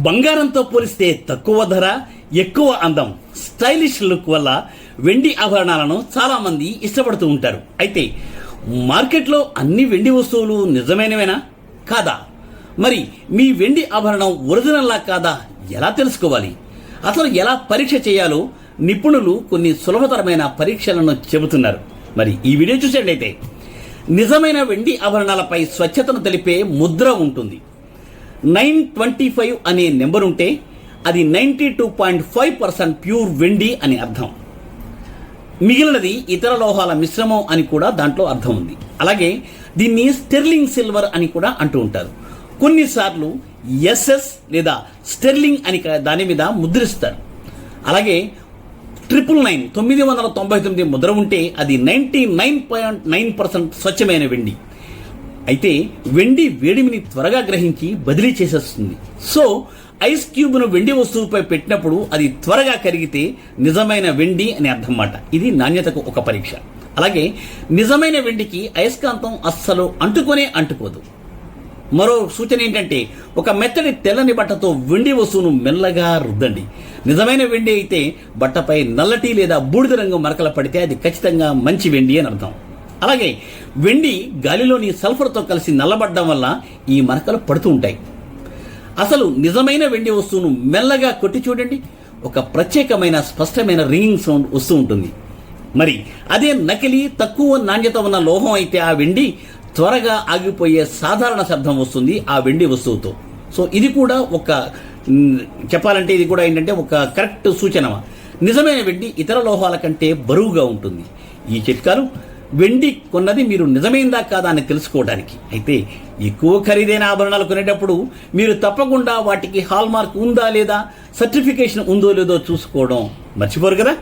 బంగారంతో పోలిస్తే తక్కువ ధర, ఎక్కువ అందం, స్టైలిష్ లుక్ వల్ల వెండి ఆభరణాలను చాలామంది ఇష్టపడుతూ ఉంటారు. అయితే మార్కెట్లో అన్ని వెండి వస్తువులు నిజమైనవేనా కాదా? మరి మీ వెండి ఆభరణం ఒరిజినల్లా కాదా ఎలా తెలుసుకోవాలి? అసలు ఎలా పరీక్ష చేయాలో నిపుణులు కొన్ని సులభతరమైన పరీక్షలను చెబుతున్నారు. మరి ఈ వీడియో చూసేట్లయితే నిజమైన వెండి ఆభరణాలపై స్వచ్ఛతను తెలిపే ముద్ర ఉంటుంది. 925 అనే నెంబర్ ఉంటే అది 92.5% ప్యూర్ వెండి అని అర్థం. మిగిలినది ఇతర లోహాల మిశ్రమం అని కూడా దాంట్లో అర్థం ఉంది. అలాగే దీన్ని స్టెర్లింగ్ సిల్వర్ అని కూడా అంటూ ఉంటారు. కొన్నిసార్లు ఎస్ఎస్ లేదా స్టెర్లింగ్ అని దాని మీద ముద్రిస్తారు. అలాగే 999 ముద్ర ఉంటే అది 99.9% స్వచ్ఛమైన వెండి. అయితే వెండి వేడిమిని త్వరగా గ్రహించి బదిలీ చేసేస్తుంది. సో ఐస్ క్యూబ్ను వెండి వస్తువుపై పెట్టినప్పుడు అది త్వరగా కరిగితే నిజమైన వెండి అని అర్థం మాట. ఇది నాణ్యతకు ఒక పరీక్ష. అలాగే నిజమైన వెండికి అయస్కాంతం అస్సలు అంటుకోదు. మరో సూచన ఏంటంటే ఒక మెత్తడి తెల్లని బట్టతో వెండి వస్తువును మెల్లగా రుద్దండి. నిజమైన వెండి అయితే బట్టపై నల్లటి లేదా బూడిద రంగు మరకలు పడితే అది ఖచ్చితంగా మంచి వెండి అని అర్థం. అలాగే వెండి గాలిలోని సల్ఫర్తో కలిసి నల్లబడ్డం వల్ల ఈ మరకలు పడుతూ ఉంటాయి. అసలు నిజమైన వెండి వస్తువును మెల్లగా కొట్టి చూడండి, ఒక ప్రత్యేకమైన స్పష్టమైన రింగింగ్ సౌండ్ వస్తూ ఉంటుంది. మరి అదే నకిలీ తక్కువ నాణ్యత ఉన్న లోహం అయితే ఆ వెండి త్వరగా ఆగిపోయే సాధారణ శబ్దం వస్తుంది ఆ వెండి వస్తువుతో. సో ఇది కూడా చెప్పాలంటే ఇది కూడా ఏంటంటే ఒక కరెక్ట్ సూచన. నిజమైన వెండి ఇతర లోహాల కంటే బరువుగా ఉంటుంది. ఈ చిట్కాలు వెండి కొన్నది మీరు నిజమైందా కాదా అని తెలుసుకోవడానికి. అయితే ఎక్కువ ఖరీదైన ఆభరణాలు కొనేటప్పుడు మీరు తప్పకుండా వాటికి హాల్ మార్క్ ఉందా లేదా, సర్టిఫికేషన్ ఉందో లేదో చూసుకోవడం మర్చిపోరు కదా.